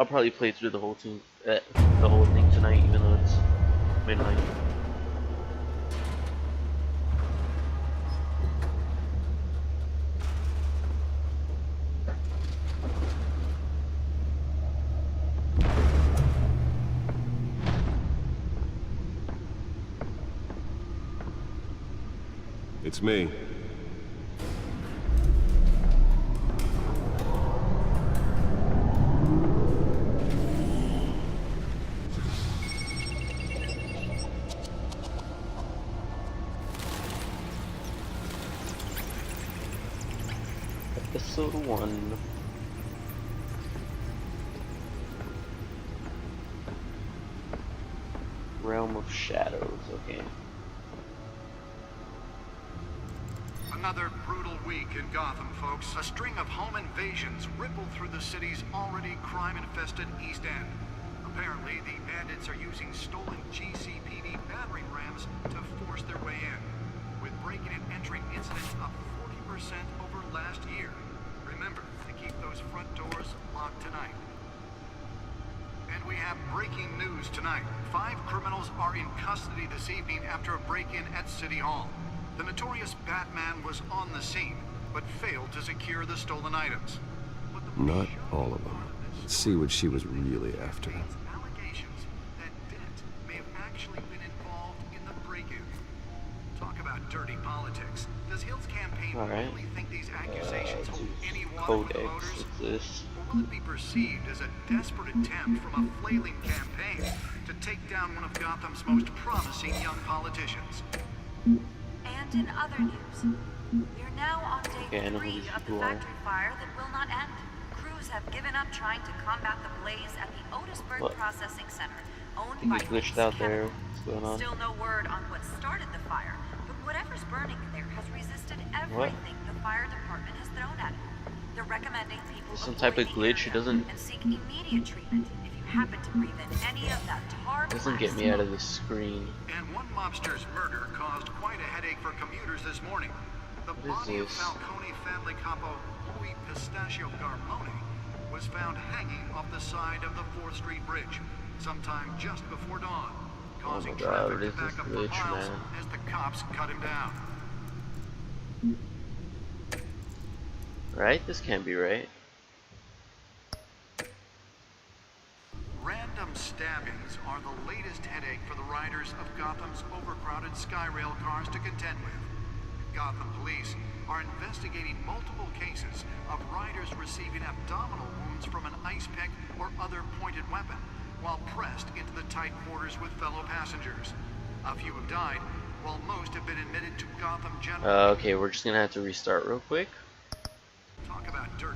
I'll probably play through the whole thing tonight, even though it's midnight. It's me. Episode 1. Realm of Shadows, okay. Another brutal week in Gotham, folks. A string of home invasions rippled through the city's already crime-infested East End. Apparently, the bandits are using stolen GCPD battering rams to force their way in, with breaking and entering incidents up 40% over last year. Remember to keep those front doors locked tonight. And we have breaking news tonight. 5 criminals are in custody this evening after a break-in at City Hall. The notorious Batman was on the scene, but failed to secure the stolen items. Not all of them. Let's see what she was really after. Allegations that Dent may have actually been involved in the break-in. Talk about dirty politics. Does Hill's campaign really think these accusations hold any water with the voters? Or will it be perceived as a desperate attempt from a flailing campaign to take down one of Gotham's most promising young politicians? And in other news, we're now on day 3 of the factory fire that will not end. Crews have given up trying to combat the blaze at the Otisburg Processing Center, owned by glitched out there. What's going on? Still no word on what started the fire, but whatever's burning there has resisted everything the fire department has thrown at it. They're recommending people some type of glitch. It doesn't. And seek immediate treatment if you happen to breathe in any of that tar. Doesn't get me out of the screen. And one mobster's murder caused quite a headache for commuters this morning. The body of Falcone family capo Louis Pistachio Garmoni was found hanging off the side of the 4th Street Bridge sometime just before dawn, causing traffic to back up for miles as the cops cut him down. Right? This can't be right. Random stabbings are the latest headache for the riders of Gotham's overcrowded Skyrail cars to contend with. Gotham police are investigating multiple cases of riders receiving abdominal wounds from an ice pick or other pointed weapon while pressed into the tight quarters with fellow passengers. A few have died, while most have been admitted to Gotham General. Okay, we're just gonna have to restart real quick.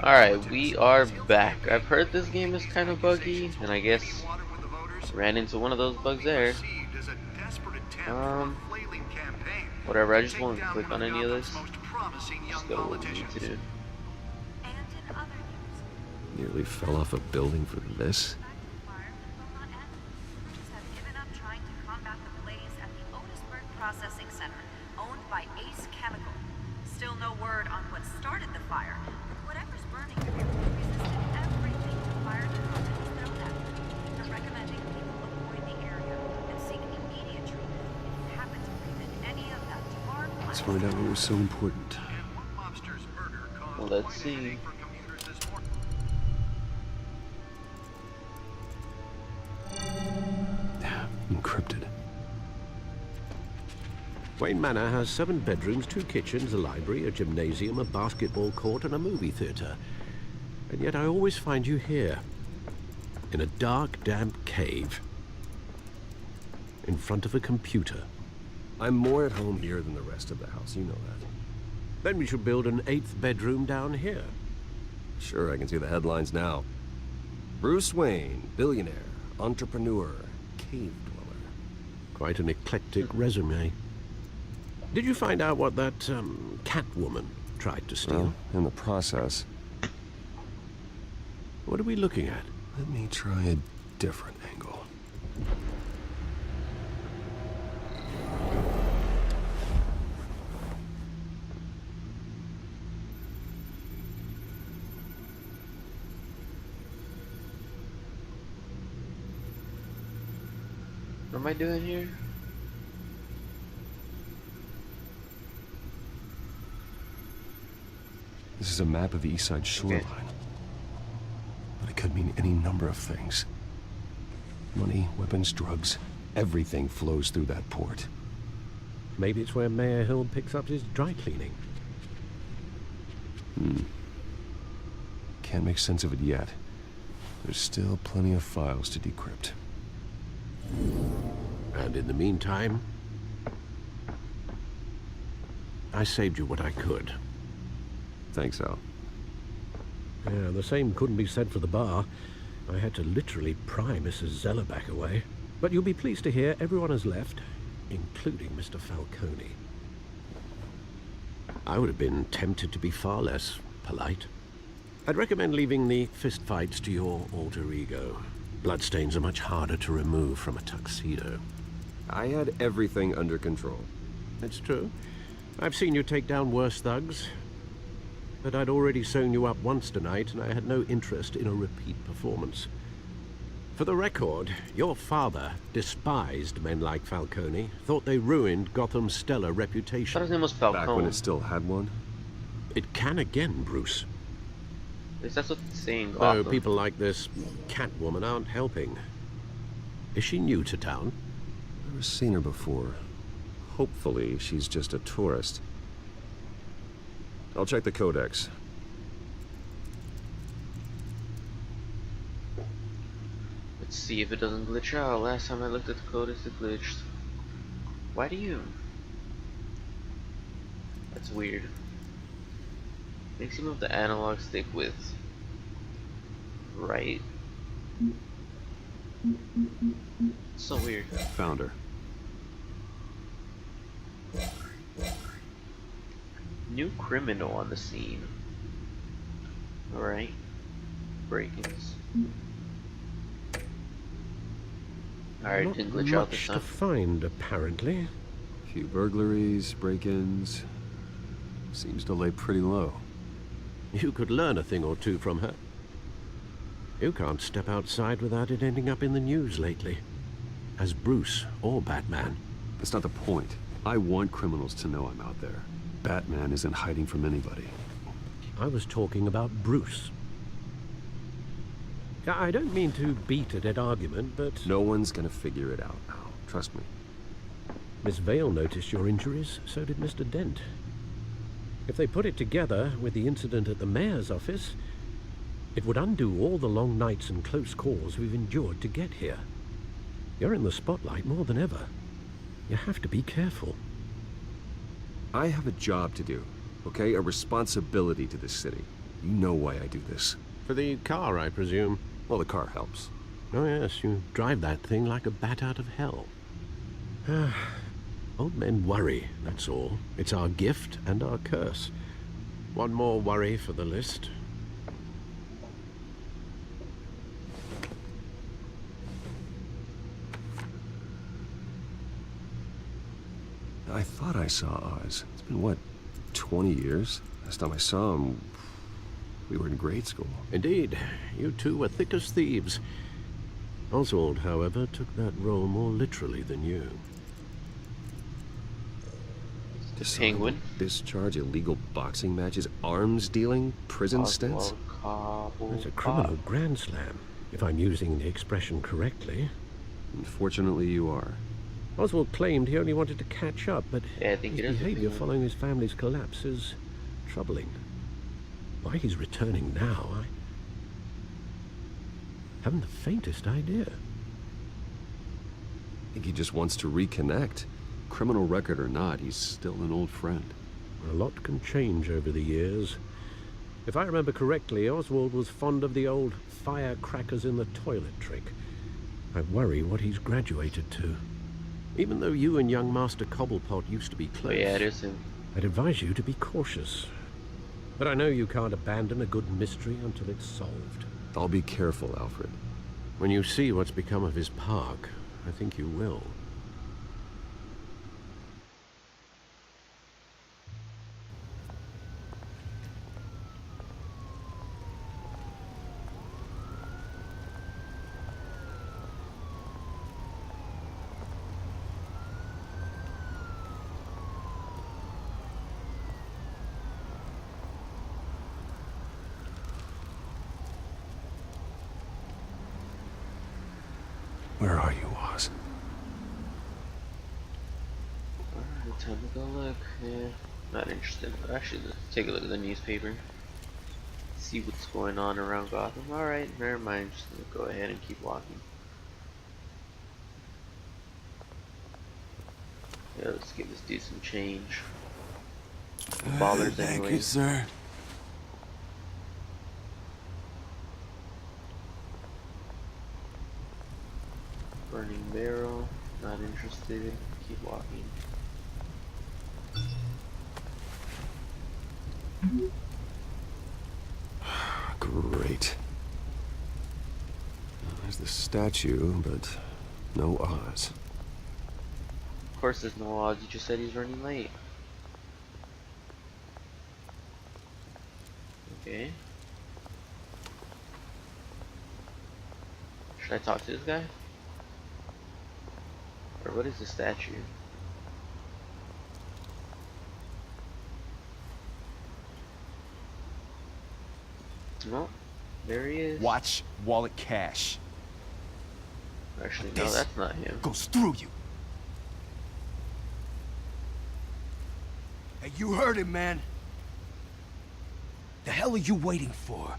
Alright, we are back. I've heard this game is kind of buggy, and I guess ran into one of those bugs there. Whatever, I just won't click on any of this. Just go what we need to do. Nearly fell off a building for this. Processing Center, owned by Ace Chemical. Still no word on what started the fire, but whatever's burning resisted everything the fire department has thrown at it. They're recommending people avoid the area and seek immediate treatment if you happen to breathe in any of that tar. Let's find out what was so important. Well, let's see. Encrypted. Wayne Manor has 7 bedrooms, 2 kitchens, a library, a gymnasium, a basketball court, and a movie theater. And yet I always find you here, in a dark, damp cave, in front of a computer. I'm more at home here than the rest of the house, you know that. Then we should build an 8th bedroom down here. Sure, I can see the headlines now. Bruce Wayne, billionaire, entrepreneur, cave dweller. Quite an eclectic resume. Did you find out what that, Catwoman tried to steal? Well, in the process. What are we looking at? Let me try a different angle. What am I doing here? This is a map of the East Side shoreline. But it could mean any number of things. Money, weapons, drugs, everything flows through that port. Maybe it's where Mayor Hill picks up his dry cleaning. Can't make sense of it yet. There's still plenty of files to decrypt. And in the meantime, I saved you what I could. Thanks, Al. Yeah, the same couldn't be said for the bar. I had to literally pry Mrs. Zeller back away. But you'll be pleased to hear everyone has left, including Mr. Falcone. I would have been tempted to be far less polite. I'd recommend leaving the fistfights to your alter ego. Bloodstains are much harder to remove from a tuxedo. I had everything under control. That's true. I've seen you take down worse thugs. But I'd already sewn you up once tonight, and I had no interest in a repeat performance. For the record, your father despised men like Falcone, thought they ruined Gotham's stellar I thought reputation. his name was Back when Falcone. it still had one. It can again, Bruce. At least that's what it's saying. Though Gotham. people like this Catwoman aren't helping. Is she new to town? Never seen her before. Hopefully, she's just a tourist. I'll check the codex. Let's see if it doesn't glitch out. Last time I looked at the codex, it glitched. Why do you? That's weird. Makes you move the analog stick with right. So weird. Found her. New criminal on the scene. Alright. Break-ins. Alright, Not didn't glitch out this much to time. find, apparently. Few burglaries, break-ins. Seems to lay pretty low. You could learn a thing or two from her. You can't step outside without it ending up in the news lately. As Bruce or Batman. That's not the point. I want criminals to know I'm out there. Batman isn't hiding from anybody. I was talking about Bruce. I don't mean to beat a dead argument, but No one's gonna figure it out now. Trust me. Miss Vale noticed your injuries, so did Mr. Dent. If they put it together with the incident at the mayor's office, it would undo all the long nights and close calls we've endured to get here. You're in the spotlight more than ever. You have to be careful. I have a job to do, okay? A responsibility to this city. You know why I do this. For the car, I presume. Well, the car helps. Oh yes, you drive that thing like a bat out of hell. Old men worry, that's all. It's our gift and our curse. One more worry for the list. I thought I saw Oz. It's been, what, 20 years? Last time I saw him, we were in grade school. Indeed, you two were thick as thieves. Oswald, however, took that role more literally than you. Penguin. Discharge illegal boxing matches, arms dealing, prison stints. It's a criminal grand slam, if I'm using the expression correctly. Unfortunately, you are. Oswald claimed he only wanted to catch up, but Yeah, I think his it is a behavior penguin. following his family's collapse is troubling. Why he's returning now, I haven't the faintest idea. I think he just wants to reconnect. Criminal record or not, he's still an old friend. A lot can change over the years. If I remember correctly, Oswald was fond of the old firecrackers in the toilet trick. I worry what he's graduated to. Even though you and young Master Cobblepot used to be Oh close, yeah, it is him. I'd advise you to be cautious. But I know you can't abandon a good mystery until it's solved. I'll be careful, Alfred. When you see what's become of his park, I think you will. Where are you, Oz? Alright, time to go look. Yeah, not interested. Actually, let's take a look at the newspaper. See what's going on around Gotham. Alright, never mind. Just gonna go ahead and keep walking. Yeah, let's give this dude some change. Ballers Thank anyway. you, sir. Burning barrel. Not interested. Keep walking. Great. There's the statue, but no Oz. Of course there's no odds. You just said he's running late. Okay. Should I talk to this guy? Or what is the statue? No, there he is. Watch wallet cash. Actually, no, This that's not him. goes through you. Hey, you heard him, man. The hell are you waiting for?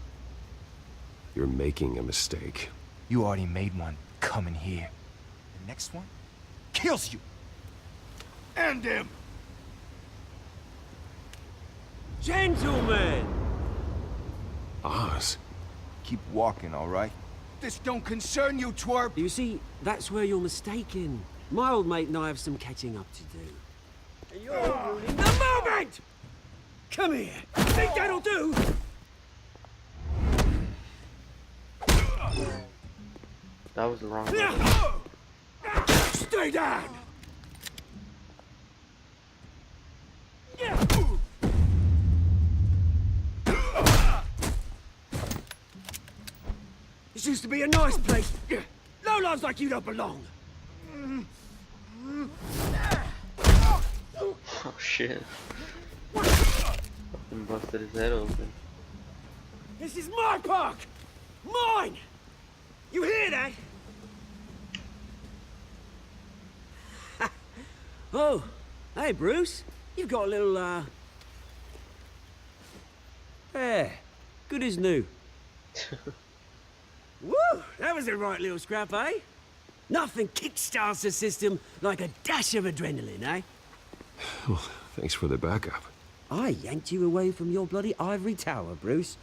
You're making a mistake. You already made one coming here. The next one kills you. End him! Gentlemen! Oz? Keep walking, all right? This don't concern you, twerp! You see, that's where you're mistaken. My old mate and I have some catching up to do. And you're ruining the moment! Come here! Think that'll do? That was the wrong one. Stay down! This used to be a nice place. Lowlifes like you don't belong. Oh shit. Fucking busted his head open. This is my park! Mine! You hear that? Oh, hey Bruce. You've got a little, hair. Good as new. Woo! That was a right little scrap, eh? Nothing kickstarts the system like a dash of adrenaline, eh? Well, thanks for the backup. I yanked you away from your bloody ivory tower, Bruce.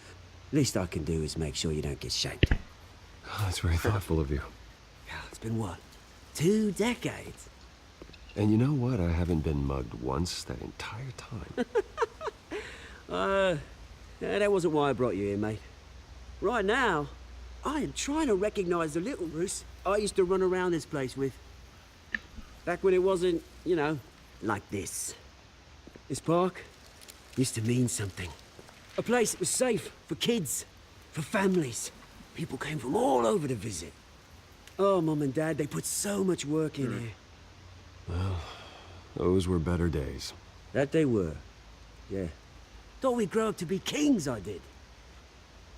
Least I can do is make sure you don't get shanked. Oh, that's very thoughtful of you. It's been what? 2 decades? And you know what? I haven't been mugged once that entire time. Yeah, that wasn't why I brought you here, mate. Right now, I am trying to recognize the little Bruce I used to run around this place with. Back when it wasn't, you know, like this. This park used to mean something. A place that was safe for kids, for families. People came from all over to visit. Oh, Mum and Dad, they put so much work in here. Well, those were better days. That they were. Yeah. Thought we'd grow up to be kings, I did.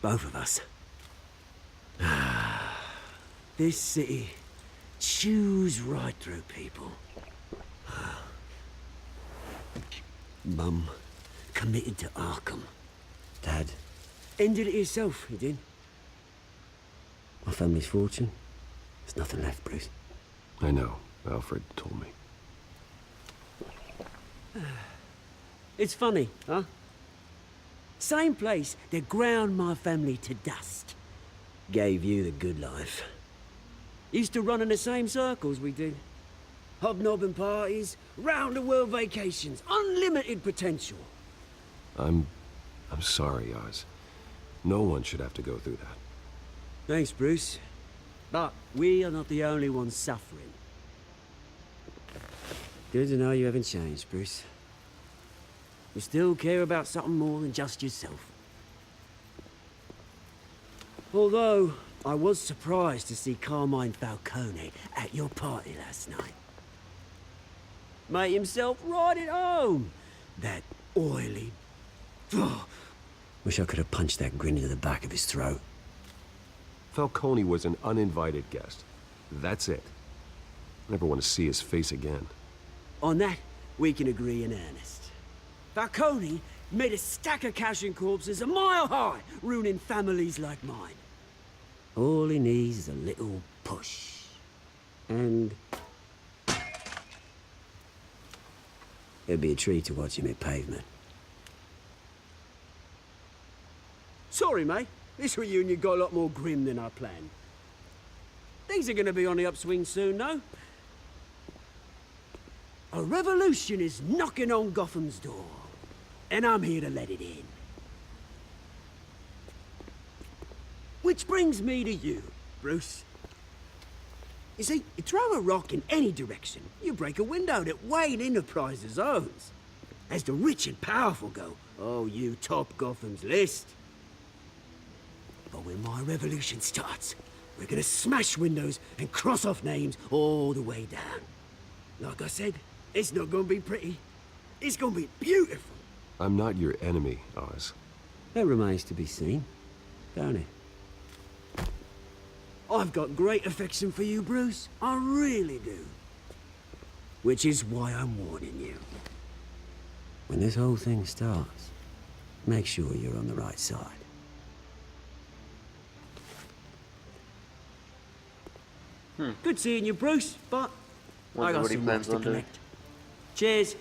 Both of us. This city chews right through people. Mum committed to Arkham. Dad ended it himself, he did. My family's fortune. There's nothing left, Bruce. I know. Alfred told me. It's funny, huh? Same place that ground my family to dust. Gave you the good life. Used to run in the same circles we did. Hobnobbing parties, round-the-world vacations, unlimited potential. I'm sorry, Oz. No one should have to go through that. Thanks, Bruce. But we are not the only ones suffering. Good to know you haven't changed, Bruce. You still care about something more than just yourself. Although, I was surprised to see Carmine Falcone at your party last night. Made himself right at home. That oily... Oh, wish I could have punched that grin into the back of his throat. Falcone was an uninvited guest. That's it. Never want to see his face again. On that, we can agree in earnest. Falcone made a stack of cash and corpses a mile high, ruining families like mine. All he needs is a little push. And... it'd be a treat to watch him hit pavement. Sorry, mate. This reunion got a lot more grim than I planned. Things are gonna be on the upswing soon, though. A revolution is knocking on Gotham's door. And I'm here to let it in. Which brings me to you, Bruce. You see, you throw a rock in any direction, you break a window that Wayne Enterprises owns. As the rich and powerful go, oh, you top Gotham's list. But when my revolution starts, we're gonna smash windows and cross off names all the way down. Like I said, it's not gonna be pretty. It's gonna be beautiful. I'm not your enemy, Oz. That remains to be seen, don't it? I've got great affection for you, Bruce. I really do. Which is why I'm warning you. When this whole thing starts, make sure you're on the right side. Good seeing you, Bruce, but I Wonder got what he some plans works to on doing. collect. Cheers.